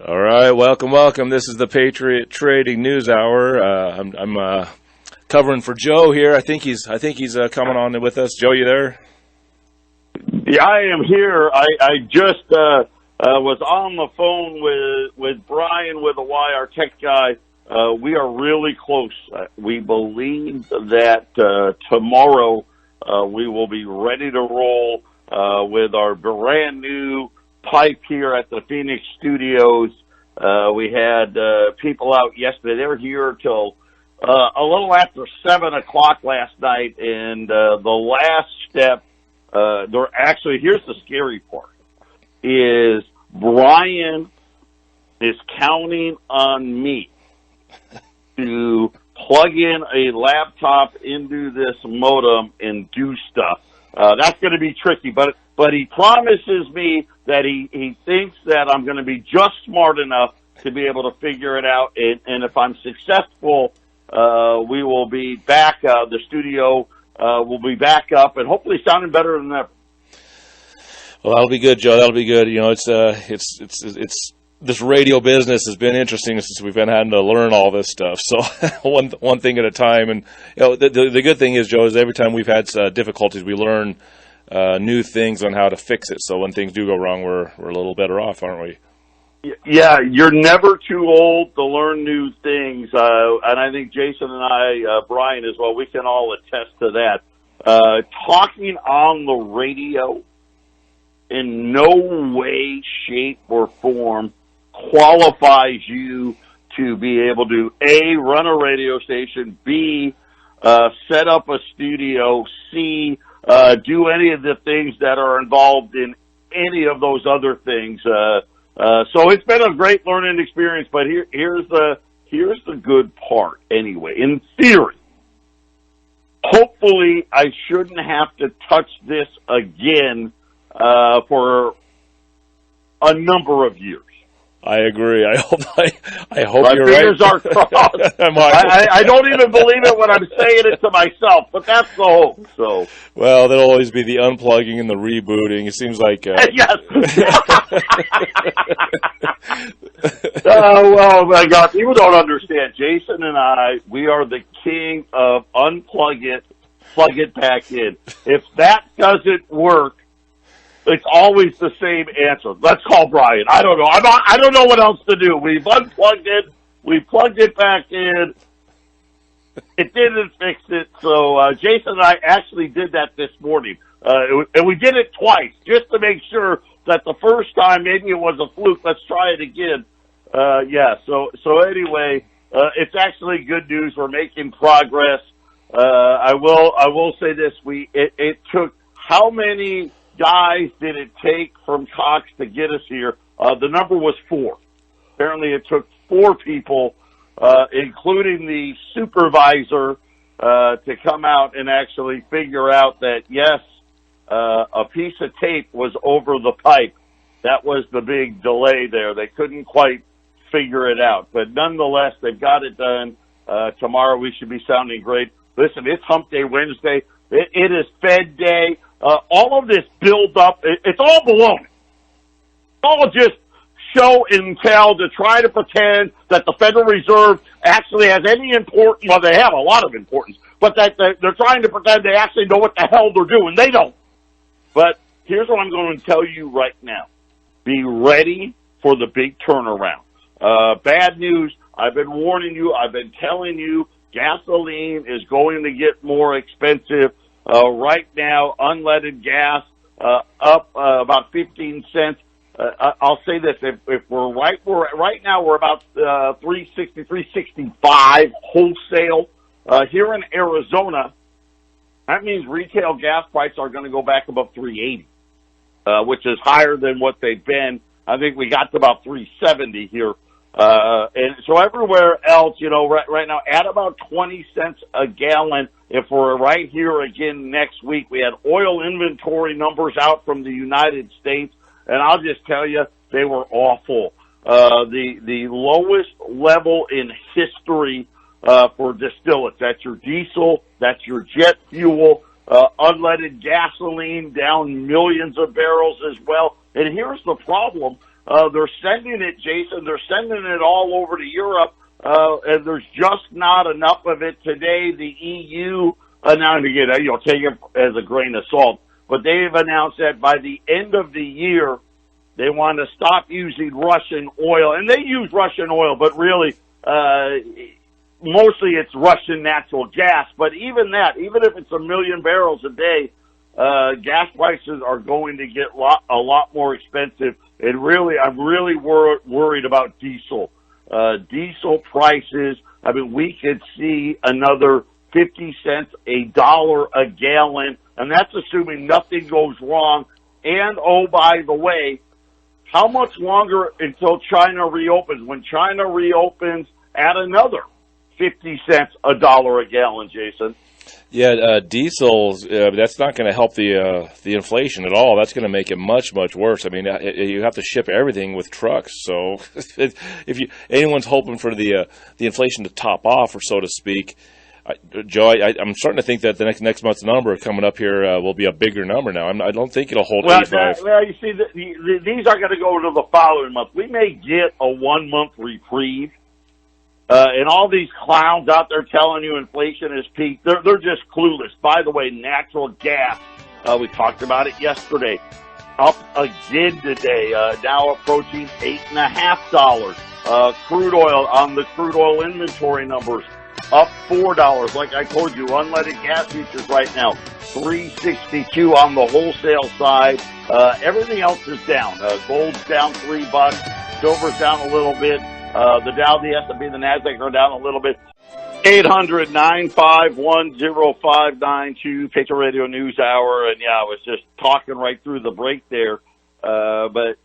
All right, welcome. This is the Patriot Trading News Hour. I'm covering for Joe here. I think he's coming on with us. Joe, you there? Yeah, I am here. I just was on the phone with Brian with the Y, our tech guy. We are really close. We believe that tomorrow we will be ready to roll with our brand new pipe here at the Phoenix studios. We had people out yesterday. They were here till a little after 7 o'clock last night, and the last step, here's the scary part, is Brian is counting on me to plug in a laptop into this modem and do stuff. That's going to be tricky, but he promises me that he thinks that I'm going to be just smart enough to be able to figure it out, and if I'm successful, we will be back. The studio will be back up and hopefully sounding better than ever. Well, that'll be good, Joe. That'll be good. You know, it's this radio business has been interesting since we've been having to learn all this stuff. So one thing at a time. And you know, the good thing is, Joe, is every time we've had difficulties, we learn new things on how to fix it. So when things do go wrong, we're a little better off, aren't we? Yeah, you're never too old to learn new things. And I think Jason and I, Brian as well, we can all attest to that. Talking on the radio in no way, shape, or form qualifies you to be able to, A, run a radio station, B, set up a studio, C, do any of the things that are involved in any of those other things. So it's been a great learning experience, but here's the good part anyway. In theory, hopefully I shouldn't have to touch this again for a number of years. I agree. I hope My you're fingers right. are crossed. I don't even believe it when I'm saying it to myself, but that's the hope. So, well, there'll always be the unplugging and the rebooting. It seems like yes. Well, my God, people don't understand. Jason and I, we are the king of unplug it, plug it back in. If that doesn't work, it's always the same answer. Let's call Brian. I don't know. I don't know what else to do. We've unplugged it. We plugged it back in. It didn't fix it. So Jason and I actually did that this morning. And we did it twice just to make sure that the first time maybe it was a fluke. Let's try it again. So anyway, it's actually good news. We're making progress. I will say this. It took how many guys did it take from Cox to get us here? The number was 4. Apparently it took 4 people, including the supervisor, to come out and actually figure out that, yes, a piece of tape was over the pipe. That was the big delay there. They couldn't quite figure it out. But nonetheless, they've got it done. Tomorrow we should be sounding great. Listen, it's Hump Day Wednesday. It is Fed Day. All of this build up, it's all baloney. It's all just show and tell to try to pretend that the Federal Reserve actually has any importance. Well, they have a lot of importance, but that they're trying to pretend they actually know what the hell they're doing. They don't. But here's what I'm going to tell you right now. Be ready for the big turnaround. Bad news. I've been warning you. I've been telling you gasoline is going to get more expensive. Right now, unleaded gas up about 15 cents. I'll say this: if we're right now we're about 360, 365 wholesale here in Arizona. That means retail gas prices are going to go back above 380, which is higher than what they've been. I think we got to about 370 here. And so everywhere else, you know, right now at about 20 cents a gallon. If we're right here again next week, we had oil inventory numbers out from the United States, and I'll just tell you, they were awful. The lowest level in history for distillates. That's your diesel, that's your jet fuel, unleaded gasoline down millions of barrels as well. And here's the problem. They're sending it, Jason. They're sending it all over to Europe, and there's just not enough of it today. The EU, now again, take it as a grain of salt, but they've announced that by the end of the year, they want to stop using Russian oil. And they use Russian oil, but really, mostly it's Russian natural gas. But even that, even if it's 1 million barrels a day, gas prices are going to get a lot more expensive. And really, I'm really worried about diesel. Diesel prices, I mean, we could see another 50 cents, $1 a gallon, and that's assuming nothing goes wrong. And, oh, by the way, how much longer until China reopens? When China reopens, add another 50 cents, $1 a gallon, Jason. Yeah, diesel, that's not going to help the inflation at all. That's going to make it much, much worse. I mean, you have to ship everything with trucks. So if anyone's hoping for the inflation to top off, or so to speak, Joe, I'm starting to think that the next month's number coming up here will be a bigger number now. I don't think it'll hold 85. Well, you see, these are going to go to the following month. We may get a 1-month reprieve. And all these clowns out there telling you inflation is peaked, they're just clueless. By the way, natural gas, we talked about it yesterday, up again today, now approaching $8.50. Crude oil, on the crude oil inventory numbers, up $4. Like I told you, unleaded gas futures right now, $3.62 on the wholesale side. Everything else is down. Gold's down $3. Silver's down a little bit. The Dow, the S&P, the NASDAQ are down a little bit. 800-951-0592, Patriot Radio News Hour. And, yeah, I was just talking right through the break there. But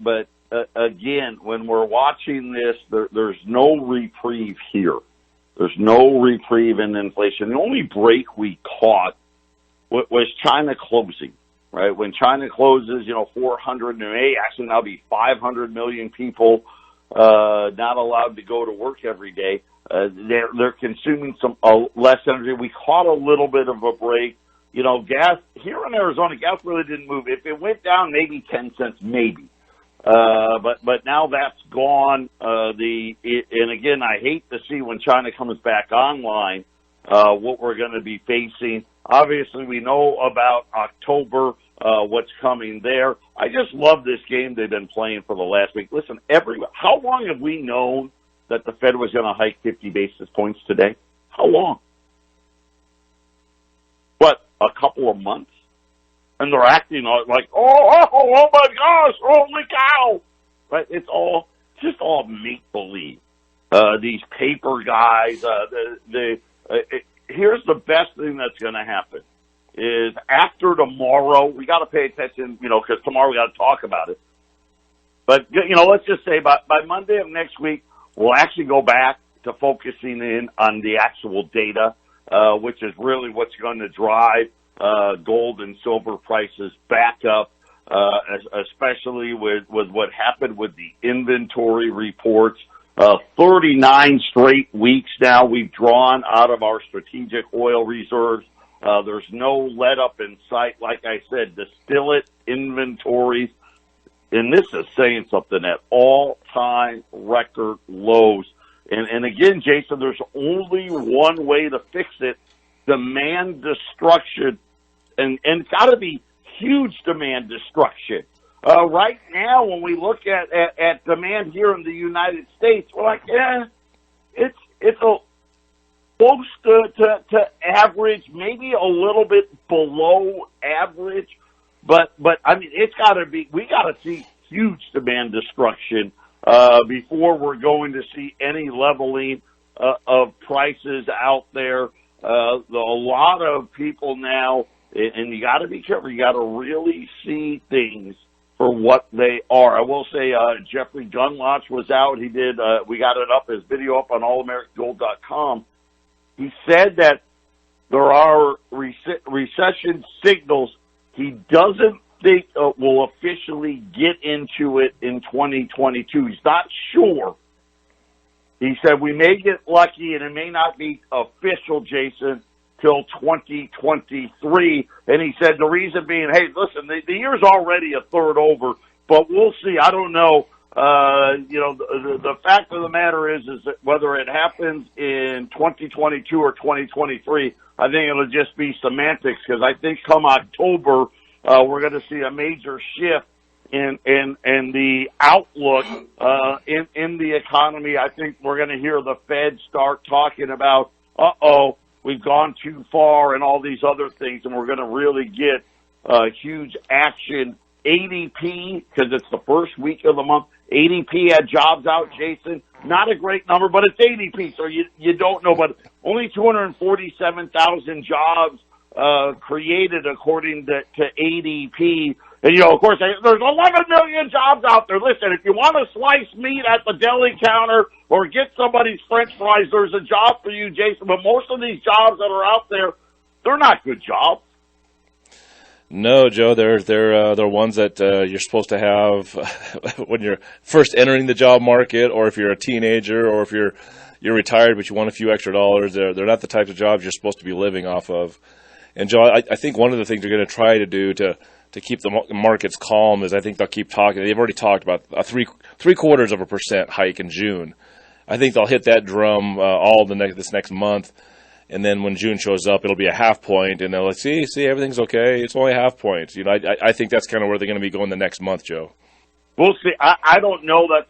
again, when we're watching this, there's no reprieve here. There's no reprieve in inflation. The only break we caught was China closing, right? When China closes, 400 may actually now be 500 million people not allowed to go to work every day. They're consuming some less energy. We caught a little bit of a break. Gas here in Arizona, gas really didn't move. If it went down, maybe 10 cents, maybe. But now that's gone. And again, I hate to see when China comes back online, what we're going to be facing. Obviously, we know about October, what's coming there. I just love this game they've been playing for the last week. Listen, how long have we known that the Fed was going to hike 50 basis points today? How long? What, a couple of months? And they're acting like, oh my gosh, holy cow! Right? It's just all make-believe. These paper guys, here's the best thing that's going to happen is after tomorrow, we got to pay attention, because tomorrow we got to talk about it. But, let's just say by Monday of next week, we'll actually go back to focusing in on the actual data, which is really what's going to drive gold and silver prices back up, especially with what happened with the inventory reports. 39 straight weeks now we've drawn out of our strategic oil reserves. There's no let up in sight. Like I said, distillate inventories, and this is saying something, at all-time record lows. And again, Jason, there's only one way to fix it: demand destruction, and it's got to be huge demand destruction. Right now, when we look at demand here in the United States, we're like, it's a close to average, maybe a little bit below average, but I mean, we got to see huge demand destruction before we're going to see any leveling of prices out there. A lot of people now, and you got to be careful. You got to really see things for what they are. I will say, Jeffrey Gundlach was out. He did. We got it up, his video up on allamericangold.com. He said that there are recession signals. He doesn't think we'll officially get into it in 2022. He's not sure. He said we may get lucky, and it may not be official, Jason, till 2023. And he said the reason being, hey, listen, the year's already a third over, but we'll see. I don't know. The fact of the matter is that whether it happens in 2022 or 2023, I think it'll just be semantics, because I think come October, we're going to see a major shift in the outlook in the economy. I think we're going to hear the Fed start talking about, we've gone too far and all these other things, and we're going to really get huge action. ADP, because it's the first week of the month, ADP had jobs out, Jason. Not a great number, but it's ADP, so you don't know. But only 247,000 jobs created according to ADP. And, of course, there's 11 million jobs out there. Listen, if you want to slice meat at the deli counter or get somebody's French fries, there's a job for you, Jason. But most of these jobs that are out there, they're not good jobs. No, Joe, they're ones that you're supposed to have when you're first entering the job market, or if you're a teenager, or if you're retired but you want a few extra dollars. They're not the types of jobs you're supposed to be living off of. And Joe, I think one of the things they're going to try to do to keep the markets calm is, I think they'll keep talking. They've already talked about a 0.75% hike in June. I think they'll hit that drum this next month. And then when June shows up, it'll be a 0.5 point, and they'll see, everything's okay. It's only a 0.5 point. I think that's kind of where they're going to be going the next month, Joe. We'll see. I don't know that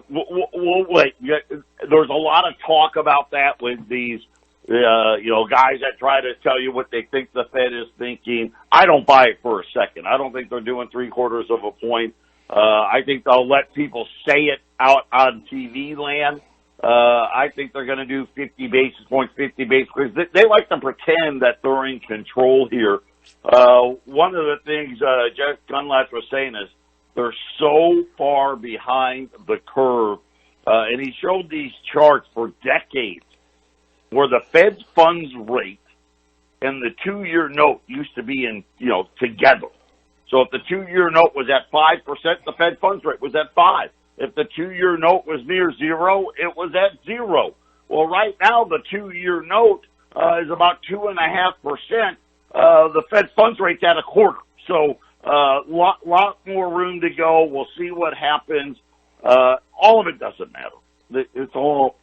we'll wait. There's a lot of talk about that with these, guys that try to tell you what they think the Fed is thinking. I don't buy it for a second. I don't think they're doing 0.75 point. I think they'll let people say it out on TV land. I think they're going to do 50 basis points. They like to pretend that they're in control here. One of the things Jeff Gundlach was saying is they're so far behind the curve, and he showed these charts for decades where the Fed's funds rate and the 2-year note used to be together. So if the 2-year note was at 5%, the Fed funds rate was at 5%. If the 2-year note was near 0, it was at 0. Well, right now the 2-year note is about 2.5%. The Fed funds rate's at 0.25. So lot more room to go. We'll see what happens. All of it doesn't matter. It's all,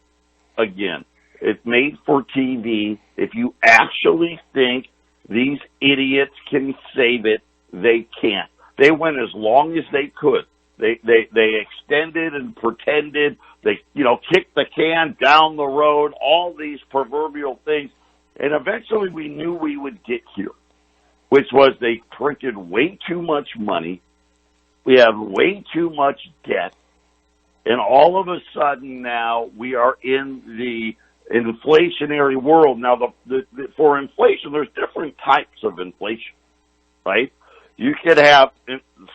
again, it's made for TV. If you actually think these idiots can save it, they can't. They went as long as they could. They extended and pretended. They, kicked the can down the road, all these proverbial things. And eventually we knew we would get here, which was they printed way too much money. We have way too much debt. And all of a sudden now we are in the inflationary world. Now, for inflation, there's different types of inflation, right? You could have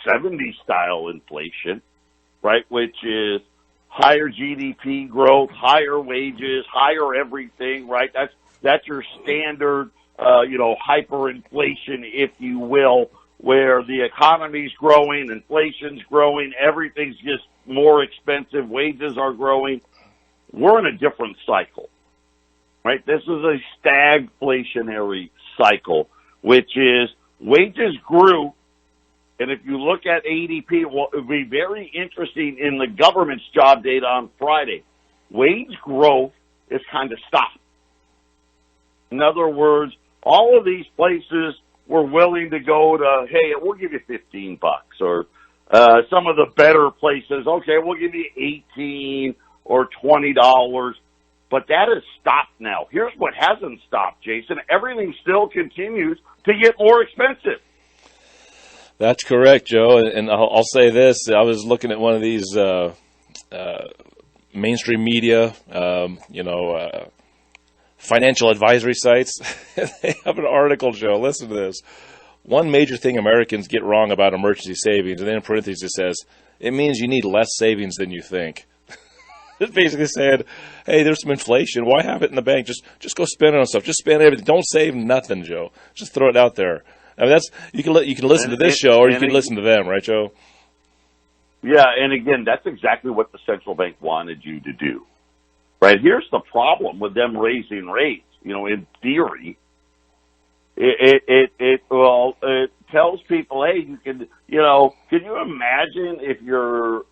70s style inflation, right, which is higher GDP growth, higher wages, higher everything, right? That's your standard, hyperinflation, if you will, where the economy's growing, inflation's growing, everything's just more expensive, wages are growing. We're in a different cycle, right? This is a stagflationary cycle, which is wages grew, and if you look at ADP, well, it would be very interesting in the government's job data on Friday. Wage growth is kind of stopped. In other words, all of these places were willing to go to, hey, we'll give you $15, or some of the better places, okay, we'll give you $18 or $20. But that has stopped now. Here's what hasn't stopped, Jason. Everything still continues to get more expensive. That's correct, Joe. And I'll say this. I was looking at one of these mainstream media, financial advisory sites. They have an article, Joe. Listen to this. One major thing Americans get wrong about emergency savings, and then in parentheses it says, it means you need less savings than you think. It basically said, hey, there's some inflation. Why have it in the bank? Just go spend it on stuff. Just spend everything. Don't save nothing, Joe. Just throw it out there. I mean, you can listen to this show, or you can listen to them, right, Joe? Yeah, and again, that's exactly what the central bank wanted you to do. Right? Here's the problem with them raising rates. In theory, it tells people, hey, can you imagine if your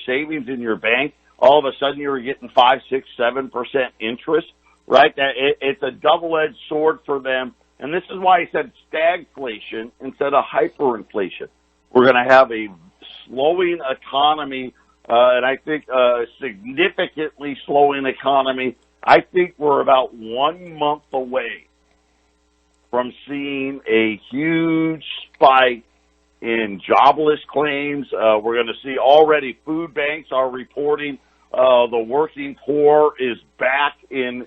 savings in your bank, all of a sudden you were getting 5, 6, 7% interest, right? It's a double-edged sword for them. And this is why I said stagflation instead of hyperinflation. We're going to have a slowing economy, and I think a significantly slowing economy. I think we're about 1 month away from seeing a huge spike in jobless claims. We're going to see already food banks are reporting the working poor is back in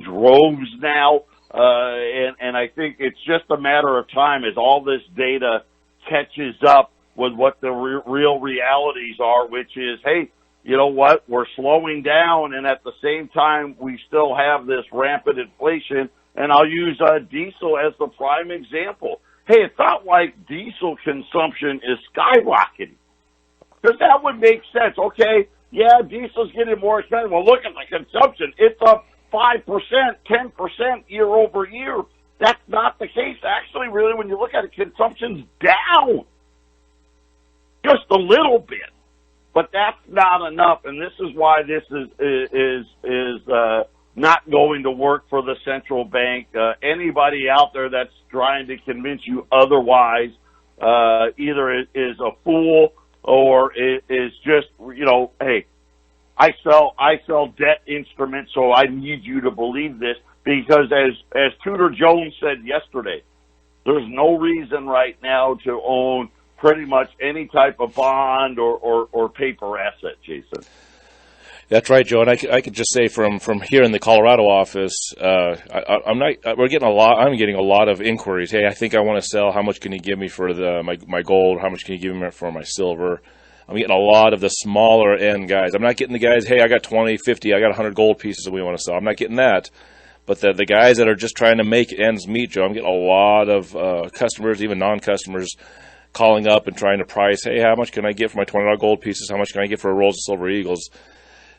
droves now. And I think it's just a matter of time as all this data catches up with what the real realities are, which is, hey, you know what? We're slowing down, and at the same time, we still have this rampant inflation. And I'll use diesel as the prime example. Hey, it's not like diesel consumption is skyrocketing. Because that would make sense. Okay, yeah, diesel's getting more expensive. Well, look at the consumption. It's up 5%, 10% year over year. That's not the case. Actually, really, when you look at it, consumption's down just a little bit. But that's not enough, and this is why this is not going to work for the central bank. Anybody out there that's trying to convince you otherwise either is a fool or is just, hey, I sell debt instruments, so I need you to believe this, because as Tudor Jones said yesterday, there's no reason right now to own pretty much any type of bond or paper asset, Jason. That's right, Joe. And I could just say from here in the Colorado office, I'm getting a lot of inquiries. Hey, I think I want to sell. How much can you give me for my gold? How much can you give me for my silver? I'm getting a lot of the smaller end guys. I'm not getting the guys, hey, I got 20, 50, I got 100 gold pieces that we want to sell. I'm not getting that. But the guys that are just trying to make ends meet, Joe, I'm getting a lot of customers, even non-customers, calling up and trying to price, hey, how much can I get for my $20 gold pieces? How much can I get for a Rolls of Silver Eagles?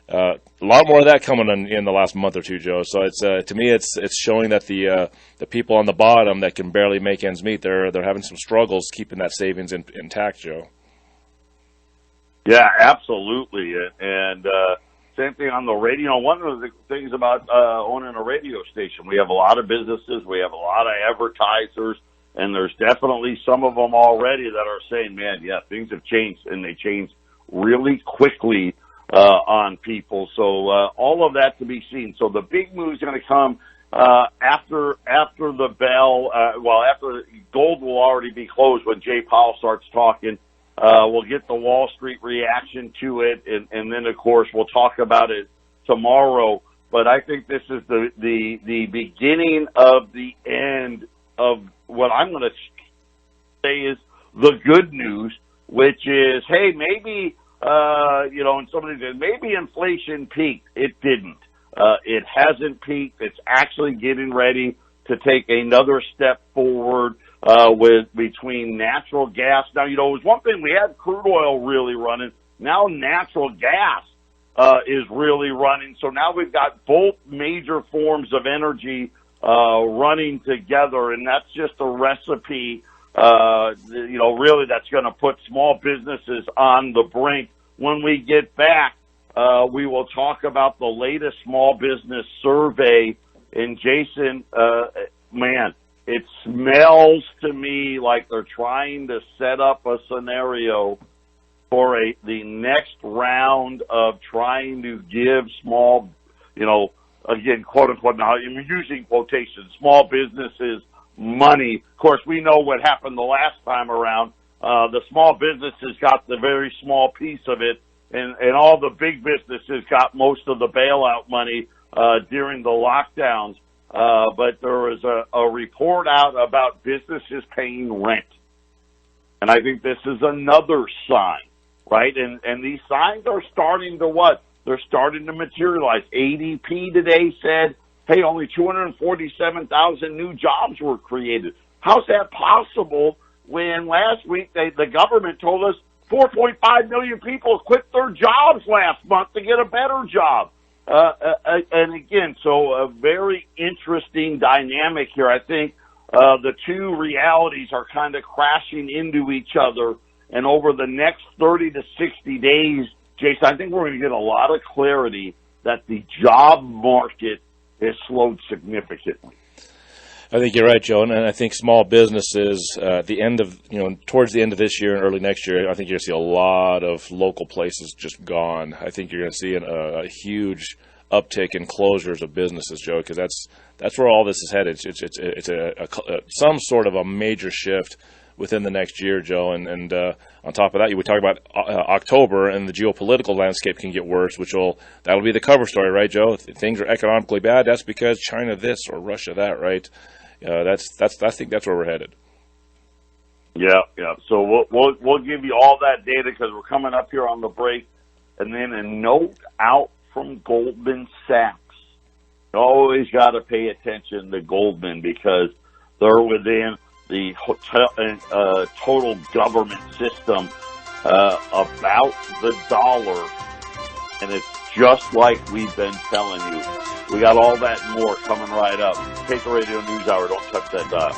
A lot more of that coming in the last month or two, Joe. So it's to me, it's showing that the people on the bottom that can barely make ends meet, they're having some struggles keeping that savings intact, Joe. Yeah, absolutely. And same thing on the radio. One of the things about owning a radio station, we have a lot of businesses, we have a lot of advertisers, and there's definitely some of them already that are saying, man, yeah, things have changed, and they changed really quickly on people. So all of that to be seen. So the big move is going to come after the bell. After gold will already be closed when Jay Powell starts talking. We'll get the Wall Street reaction to it, and then, of course, we'll talk about it tomorrow. But I think this is the beginning of the end of what I'm going to say is the good news, which is, hey, maybe, and somebody said, maybe inflation peaked. It didn't. It hasn't peaked. It's actually getting ready to take another step forward between natural gas. Now, it was one thing, we had crude oil really running. Now natural gas is really running. So now we've got both major forms of energy running together, and that's just a recipe, really that's going to put small businesses on the brink. When we get back, we will talk about the latest small business survey. And Jason, man, it smells to me like they're trying to set up a scenario for the next round of trying to give small, again, quote unquote, now I'm using quotations, small businesses money. Of course, we know what happened the last time around. The small businesses got the very small piece of it, and all the big businesses got most of the bailout money during the lockdowns. But there was a report out about businesses paying rent. And I think this is another sign, right? And these signs are starting to what? They're starting to materialize. ADP today said, hey, only 247,000 new jobs were created. How's that possible when last week the government told us 4.5 million people quit their jobs last month to get a better job? And again, so a very interesting dynamic here. I think the two realities are kind of crashing into each other. And over the next 30 to 60 days, Jason, I think we're going to get a lot of clarity that the job market has slowed significantly. I think you're right, Joe, and I think small businesses towards the end of this year and early next year, I think you're going to see a lot of local places just gone. I think you're going to see a huge uptick in closures of businesses, Joe, because that's where all this is headed. It's some sort of a major shift within the next year, Joe, and on top of that, we talk about October, and the geopolitical landscape can get worse, that'll be the cover story, right, Joe? If things are economically bad, that's because China this or Russia that, right? I think that's where we're headed. Yeah. So we'll give you all that data because we're coming up here on the break, and then a note out from Goldman Sachs. You always got to pay attention to Goldman because they're within the total government system about the dollar, and it's just like we've been telling you. We got all that and more coming right up. Patriot Radio News Hour. Don't touch that dial.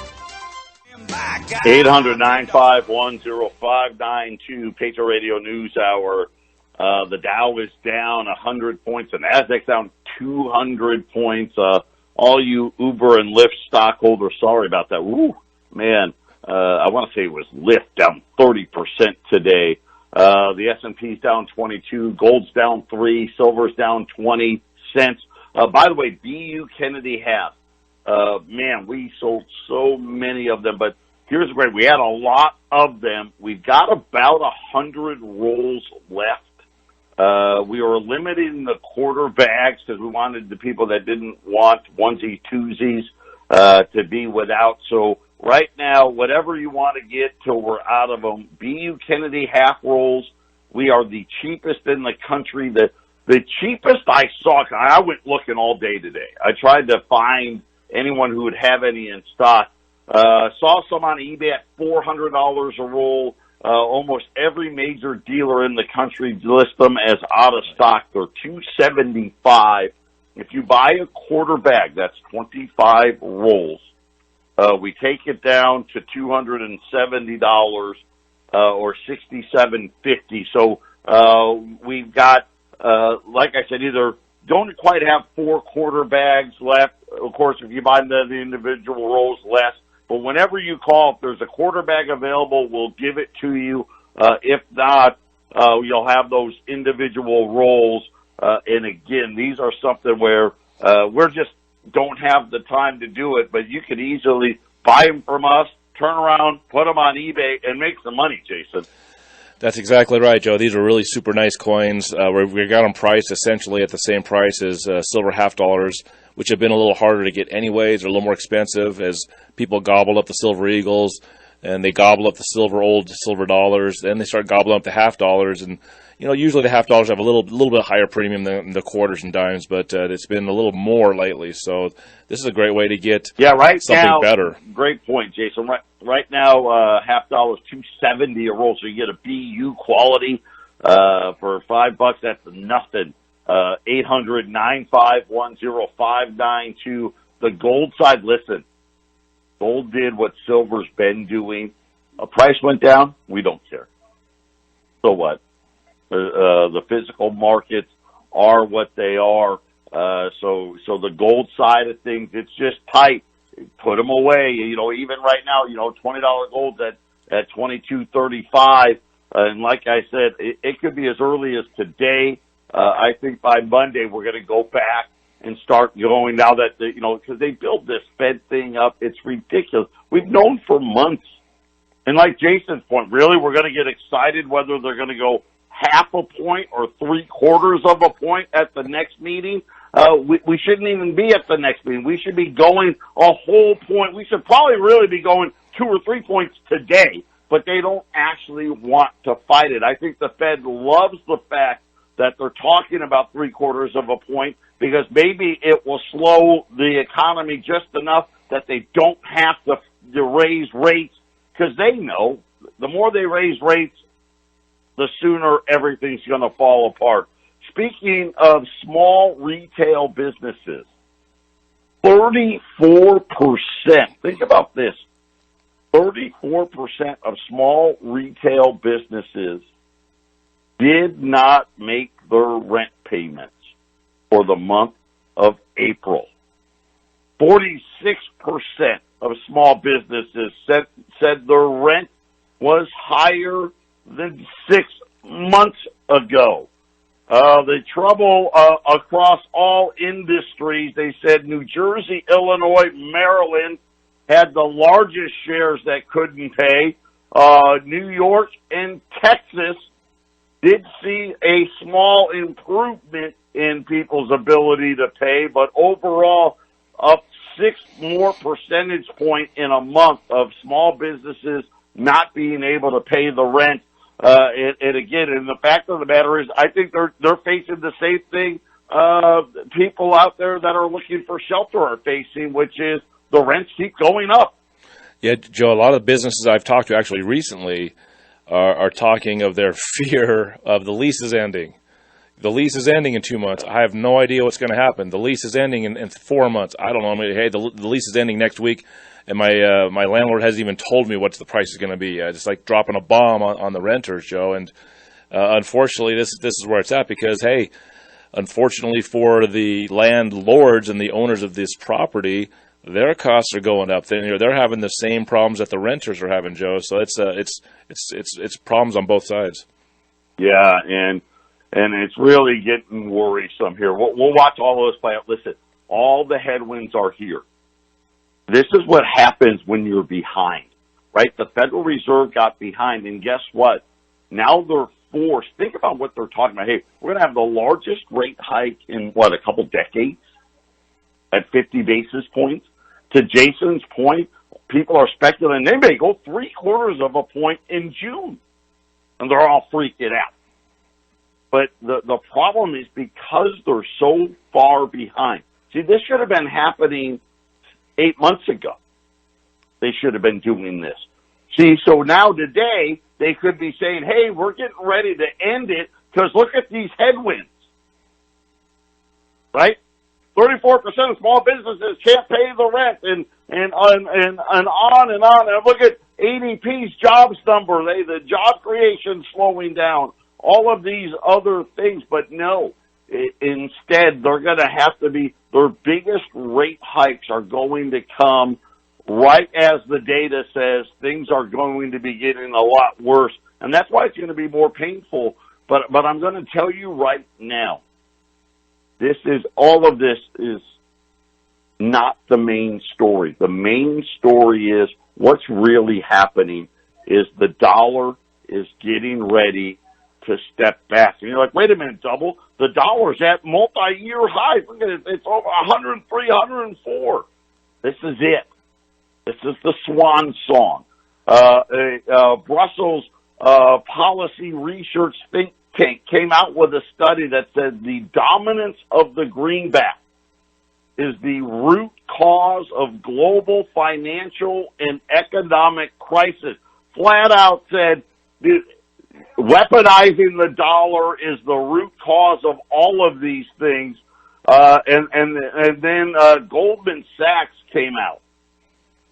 800-951-0592, Patriot Radio News Hour. The Dow is down 100 points, and Nasdaq down 200 points. All you Uber and Lyft stockholders, sorry about that. Woo, man, I want to say it was Lyft down 30% today. The S&P's down 22, gold's down 3, silver's down 20 cents. By the way, BU Kennedy Half. Man, we sold so many of them, but here's the great. We had a lot of them. We've got about 100 rolls left. We were limiting the quarter bags because we wanted the people that didn't want onesie twosies to be without. So right now, whatever you want to get till we're out of them, BU Kennedy half rolls. We are the cheapest in the country. The cheapest I saw, I went looking all day today. I tried to find anyone who would have any in stock. Saw some on eBay at $400 a roll. Almost every major dealer in the country list them as out of stock. They're $275. If you buy a quarter bag, that's 25 rolls. We take it down to $270 or $67.50. So we've got, like I said, either don't quite have 4 quarter bags left. Of course, if you buy the individual rolls, less. But whenever you call, if there's a quarter bag available, we'll give it to you. If not, you'll have those individual rolls. And again, these are something where we're just don't have the time to do it, but you could easily buy them from us, turn around, put them on eBay, and make some money, Jason. That's exactly right, Joe. These are really super nice coins. We got them priced essentially at the same price as silver half dollars, which have been a little harder to get anyways. They're a little more expensive as people gobble up the silver eagles and they gobble up the old silver dollars. Then they start gobbling up the half dollars, and usually the half dollars have a little bit higher premium than the quarters and dimes, but it's been a little more lately. So this is a great way to get something better. Great point, Jason. Right now, half dollar is $270 a roll, so you get a BU quality for $5. That's nothing. 800-951-0592. The gold side, listen. Gold did what silver's been doing. A price went down, we don't care. So what? The physical markets are what they are. So the gold side of things, it's just tight. Put them away. Even right now, $20 gold's at $22.35. And like I said, it could be as early as today. I think by Monday we're going to go back and start going now that, because they build this Fed thing up. It's ridiculous. We've known for months. And like Jason's point, really, we're going to get excited whether they're going to go half a point or 3/4 of a point at the next meeting. We shouldn't even be at the next meeting. We should be going a whole point. We should probably really be going 2 or 3 points today, but they don't actually want to fight it. I think the Fed loves the fact that they're talking about 3/4 of a point because maybe it will slow the economy just enough that they don't have to raise rates, because they know the more they raise rates, the sooner everything's going to fall apart. Speaking of small retail businesses, 34%. Think about this. 34% of small retail businesses did not make their rent payments for the month of April. 46% of small businesses said their rent was higher than 6 months ago. The trouble across all industries, they said New Jersey, Illinois, Maryland had the largest shares that couldn't pay. New York and Texas did see a small improvement in people's ability to pay, but overall up 6 more percentage point in a month of small businesses not being able to pay the rent. And again, and the fact of the matter is, I think they're facing the same thing people out there that are looking for shelter are facing, which is the rents keep going up. Yeah, Joe, a lot of businesses I've talked to actually recently are talking of their fear of the leases ending. The lease is ending in 2 months. I have no idea what's going to happen. The lease is ending in 4 months. I don't know. I mean, hey, the lease is ending next week, and my landlord hasn't even told me what the price is going to be. It's like dropping a bomb on the renters, Joe. And unfortunately, this is where it's at because, hey, unfortunately for the landlords and the owners of this property, their costs are going up. They're having the same problems that the renters are having, Joe. So it's problems on both sides. Yeah, and it's really getting worrisome here. We'll watch all of this play out. Listen, all the headwinds are here. This is what happens when you're behind, right? The Federal Reserve got behind, and guess what? Now they're forced. Think about what they're talking about. Hey, we're going to have the largest rate hike in, a couple decades at 50 basis points. To Jason's point, people are speculating they may go 0.75 of a point in June, and they're all freaking out. But the problem is because they're so far behind. See, this should have been happening 8 months ago. They should have been doing this. See, so now today they could be saying, hey, we're getting ready to end it because look at these headwinds, right? 34% of small businesses can't pay the rent and on and on and on. And look at ADP's jobs number. The job creation slowing down. All of these other things, but no. Instead, they're going to have to be, their biggest rate hikes are going to come right as the data says things are going to be getting a lot worse. And that's why it's going to be more painful. But I'm going to tell you right now, all of this is not the main story. The main story is what's really happening is the dollar is getting ready to step back. And you're like, wait a minute, Double. The dollar's at multi-year highs. Look at it. It's over 103, 104. This is it. This is the swan song. Brussels Policy Research Think Tank came out with a study that said the dominance of the greenback is the root cause of global financial and economic crisis. Flat out said, weaponizing the dollar is the root cause of all of these things. And then Goldman Sachs came out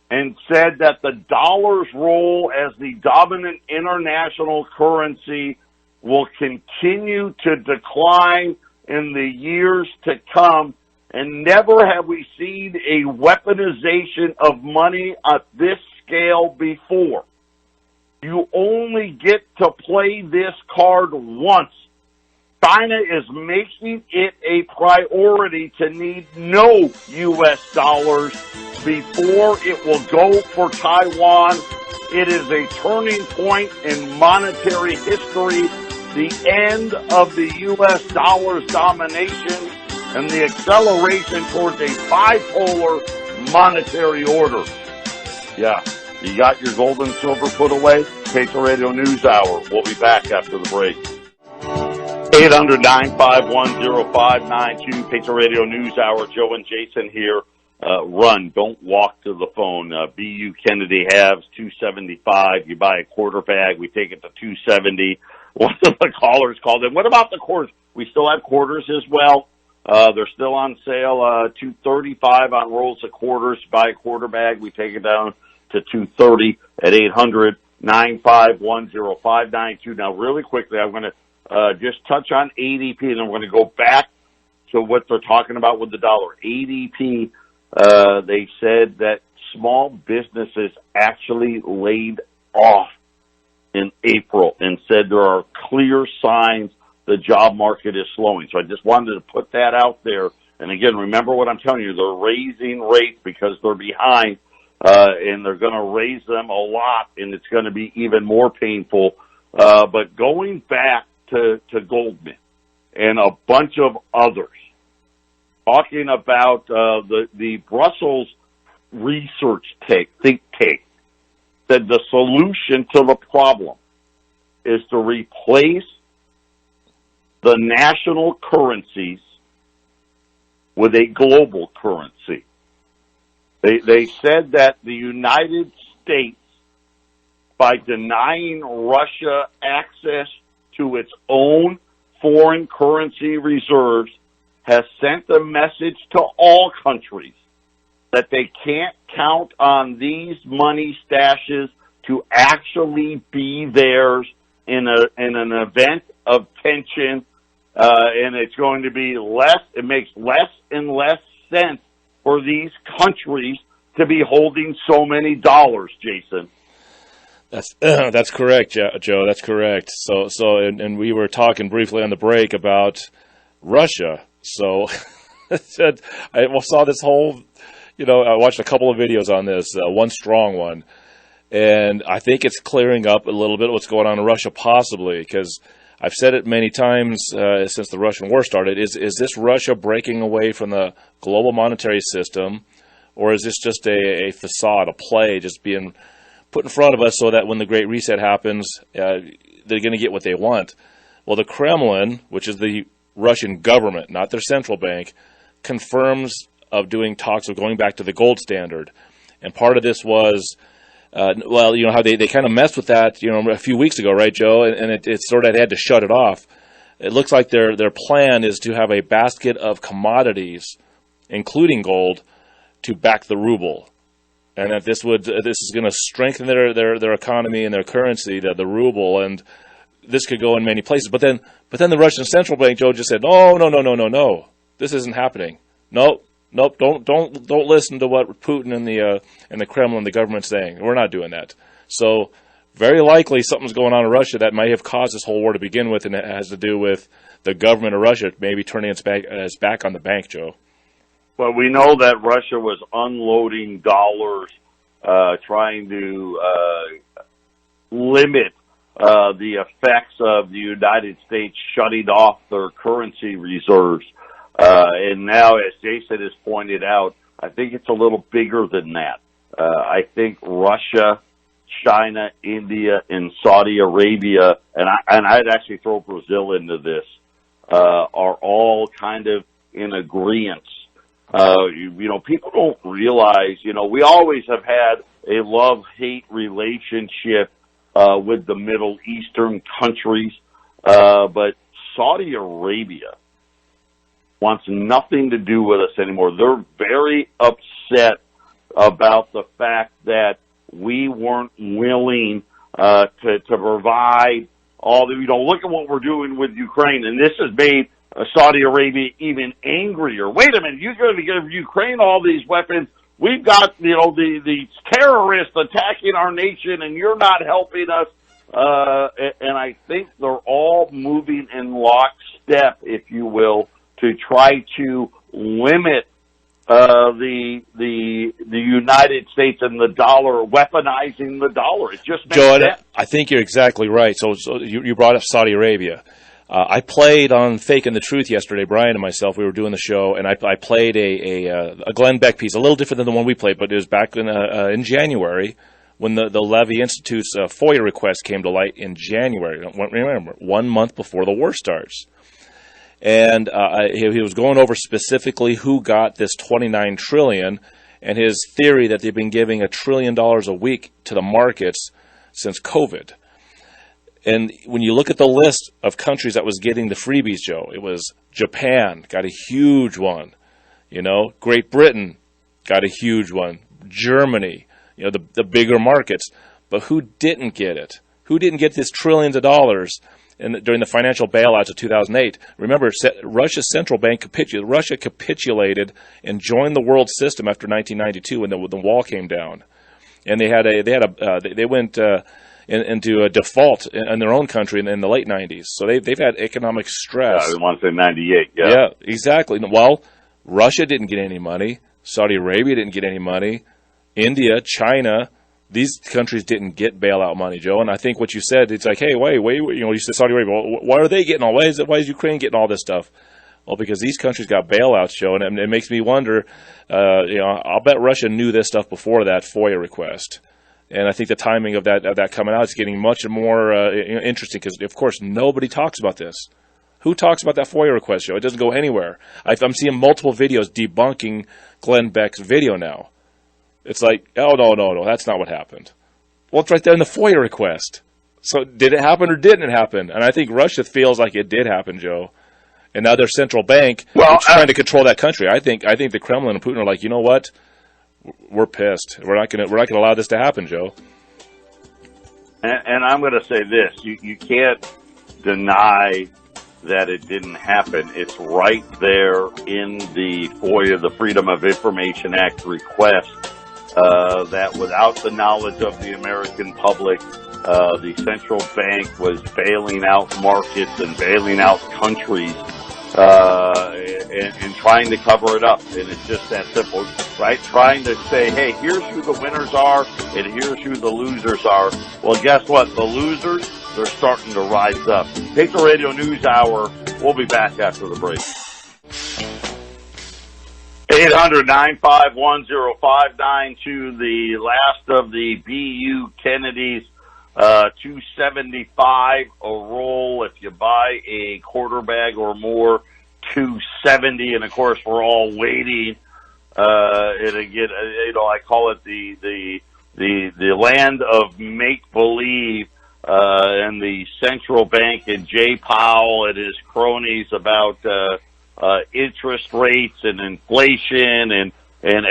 and said that the dollar's role as the dominant international currency will continue to decline in the years to come. And never have we seen a weaponization of money at this scale before. You only get to play this card once. China is making it a priority to need no U.S. dollars before it will go for Taiwan. It is a turning point in monetary history, the end of the U.S. dollar's domination, and the acceleration towards a bipolar monetary order. Yeah. You got your gold and silver put away? Patriot Radio News Hour. We'll be back after the break. 800-951-0592. Patriot Radio News Hour. Joe and Jason here. Run. Don't walk to the phone. BU Kennedy halves, $2.75. You buy a quarter bag. We take it to $2.70. One of the callers called in. What about the quarters? We still have quarters as well. They're still on sale, $235 on rolls of quarters. Buy a quarter bag, we take it down to $230 at 800-951-0592. Now, really quickly, I'm going to just touch on ADP, and I'm going to go back to what they're talking about with the dollar. ADP, they said that small businesses actually laid off in April and said there are clear signs the job market is slowing. So I just wanted to put that out there. And again, remember what I'm telling you, they're raising rates because they're behind, and they're going to raise them a lot, and it's going to be even more painful. But going back to Goldman and a bunch of others, talking about the Brussels research think tank, said the solution to the problem is to replace the national currencies with a global currency. They said that the United States, by denying Russia access to its own foreign currency reserves, has sent a message to all countries that they can't count on these money stashes to actually be theirs in an event of tension, and it's going to be less. It makes less and less sense for these countries to be holding so many dollars, Jason. That's correct, Joe. That's correct. And we were talking briefly on the break about Russia. So I saw this whole, I watched a couple of videos on this, one strong one, and I think it's clearing up a little bit what's going on in Russia, possibly, because I've said it many times since the Russian war started. Is this Russia breaking away from the global monetary system, or is this just a facade, a play, just being put in front of us so that when the Great Reset happens, they're going to get what they want? Well, the Kremlin, which is the Russian government, not their central bank, confirms of doing talks of going back to the gold standard. And part of this was, how they kind of messed with that, a few weeks ago, right, Joe? And it sort of, they had to shut it off. It looks like their plan is to have a basket of commodities, including gold, to back the ruble. And that this is going to strengthen their economy and their currency, the ruble, and this could go in many places. But then the Russian central bank, Joe, just said, no, this isn't happening. Nope, don't listen to what Putin and the Kremlin, the government's saying. We're not doing that. So very likely something's going on in Russia that may have caused this whole war to begin with, and it has to do with the government of Russia maybe turning its back on the bank, Joe. Well, we know that Russia was unloading dollars, trying to limit the effects of the United States shutting off their currency reserves. And now, as Jason has pointed out, I think it's a little bigger than that. I think Russia, China, India, and Saudi Arabia, and I'd actually throw Brazil into this, are all kind of in agreement. People don't realize, we always have had a love-hate relationship with the Middle Eastern countries, but Saudi Arabia wants nothing to do with us anymore. They're very upset about the fact that we weren't willing to provide all the, look at what we're doing with Ukraine, and this has made Saudi Arabia even angrier. Wait a minute, you're going to give Ukraine all these weapons. We've got, the terrorists attacking our nation, and you're not helping us. And I think they're all moving in lockstep, if you will, to try to limit the United States and the dollar, weaponizing the dollar. It just makes Joe, sense. I think you're exactly right. So you brought up Saudi Arabia. I played on Faking the Truth yesterday. Brian and myself, we were doing the show, and I played a Glenn Beck piece, a little different than the one we played, but it was back in January when the Levy Institute's FOIA request came to light in January. Remember, 1 month before the war starts. And he was going over specifically who got this $29 trillion, and his theory that they've been giving $1 trillion a week to the markets since COVID. And when you look at the list of countries that was getting the freebies, Joe, it was Japan got a huge one. Great Britain got a huge one. Germany, the bigger markets. But who didn't get it? Who didn't get this trillions of dollars during the financial bailouts of 2008? Remember, Russia's central bank capitulated and joined the world system after 1992 when the wall came down, and they went into a default in their own country in the late 90s. So they've had economic stress. I want to say 98. Yeah, exactly. Well, Russia didn't get any money. Saudi Arabia didn't get any money. India, China. These countries didn't get bailout money, Joe. And I think what you said, it's like, hey, wait, you said Saudi Arabia. Well, why are they getting all? Why is Ukraine getting all this stuff? Well, because these countries got bailouts, Joe, and it makes me wonder. I'll bet Russia knew this stuff before that FOIA request, and I think the timing of that coming out is getting much more interesting because, of course, nobody talks about this. Who talks about that FOIA request, Joe? It doesn't go anywhere. I'm seeing multiple videos debunking Glenn Beck's video now. It's like, oh, no, that's not what happened. Well, it's right there in the FOIA request. So did it happen or didn't it happen? And I think Russia feels like it did happen, Joe. And now their central bank is trying to control that country. I think the Kremlin and Putin are like, you know what? We're pissed. We're not gonna allow this to happen, Joe. And I'm going to say this: you can't deny that it didn't happen. It's right there in the FOIA, the Freedom of Information Act request. That without the knowledge of the American public, the central bank was bailing out markets and bailing out countries, and trying to cover it up. And it's just that simple, right? Trying to say, hey, here's who the winners are and here's who the losers are. Well, guess what? The losers, they're starting to rise up. Take the Radio News Hour. We'll be back after the break. 800-951-0592, the last of the BU Kennedys, $275 a roll. If you buy a quarter bag or more, $270. And of course, we're all waiting. And again, I call it the land of make believe, and the central bank and Jay Powell and his cronies about interest rates and inflation, and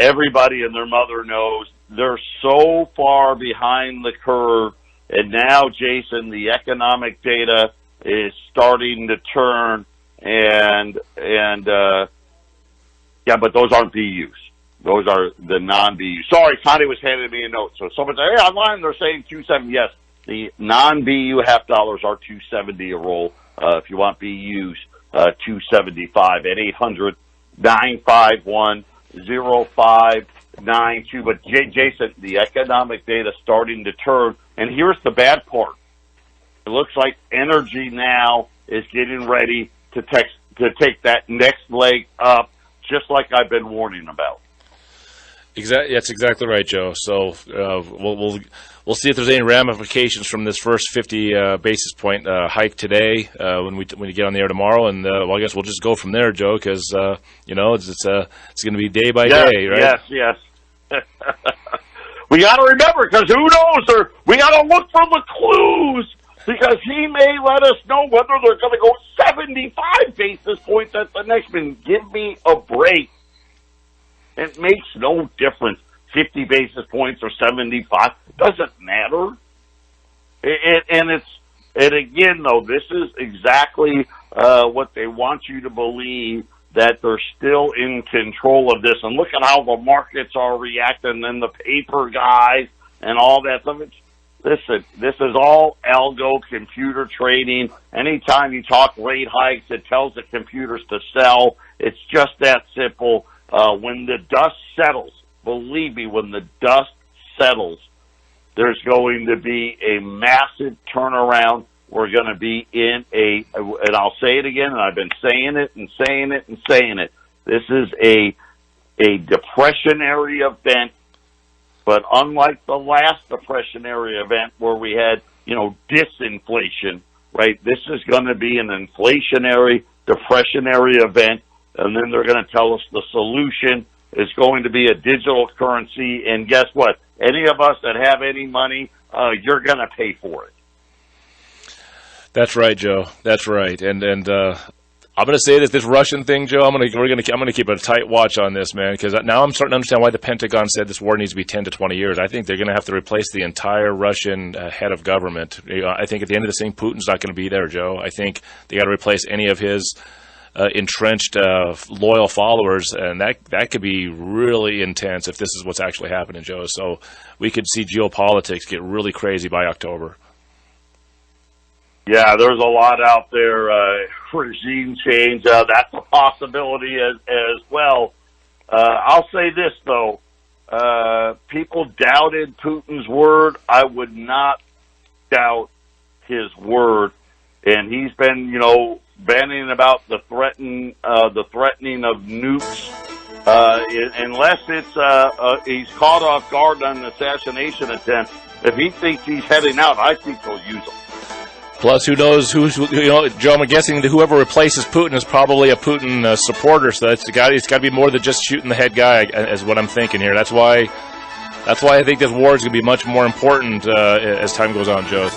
everybody and their mother knows they're so far behind the curve. And now, Jason, the economic data is starting to turn, but those aren't BUs. Those are the non-BUs. Sorry, Connie was handing me a note. So someone said, hey, online they're saying 270. Yes, the non-BU half dollars are 270 a roll. If you want BUs, 275 at 800-951-0592. But Jason, the economic data starting to turn. And here's the bad part. It looks like energy now is getting ready to take that next leg up, just like I've been warning about. Exactly, that's exactly right, Joe. So we'll see if there's any ramifications from this first 50 basis point hike today when we get on the air tomorrow, and I guess we'll just go from there, Joe, because it's going to be day by day, right? Yes. We got to remember, because who knows? We got to look for the clues, because he may let us know whether they're going to go 75 basis points at the next one. Give me a break. It makes no difference, 50 basis points or 75. Doesn't matter. And again, though, this is exactly what they want you to believe, that they're still in control of this. And look at how the markets are reacting, and the paper guys and all that stuff. Listen, this is all algo computer trading. Anytime you talk rate hikes, it tells the computers to sell. It's just that simple. When the dust settles, believe me, when the dust settles, there's going to be a massive turnaround. We're going to be in and I'll say it again, and I've been saying it and saying it and saying it. This is a depressionary event, but unlike the last depressionary event where we had, disinflation, right? This is going to be an inflationary, depressionary event. And then they're going to tell us the solution is going to be a digital currency. And guess what? Any of us that have any money, you're going to pay for it. That's right, Joe. That's right. And I'm going to say this Russian thing, Joe. I'm going to keep a tight watch on this, man, because now I'm starting to understand why the Pentagon said this war needs to be 10 to 20 years. I think they're going to have to replace the entire Russian head of government. I think at the end of this thing, Putin's not going to be there, Joe. I think they got to replace any of his entrenched loyal followers, and that could be really intense if this is what's actually happening, Joe. So we could see geopolitics get really crazy by October. Yeah, there's a lot out there. Regime change, that's a possibility as well. I'll say this, though. People doubted Putin's word. I would not doubt his word. And he's been, banning about the threatening of nukes. Unless it's he's caught off guard on an assassination attempt. If he thinks he's heading out, I think he'll use them. Plus, who knows Joe, I'm guessing that whoever replaces Putin is probably a Putin supporter, so it's got to be more than just shooting the head guy, is what I'm thinking here. That's why I think this war is going to be much more important as time goes on, Joe.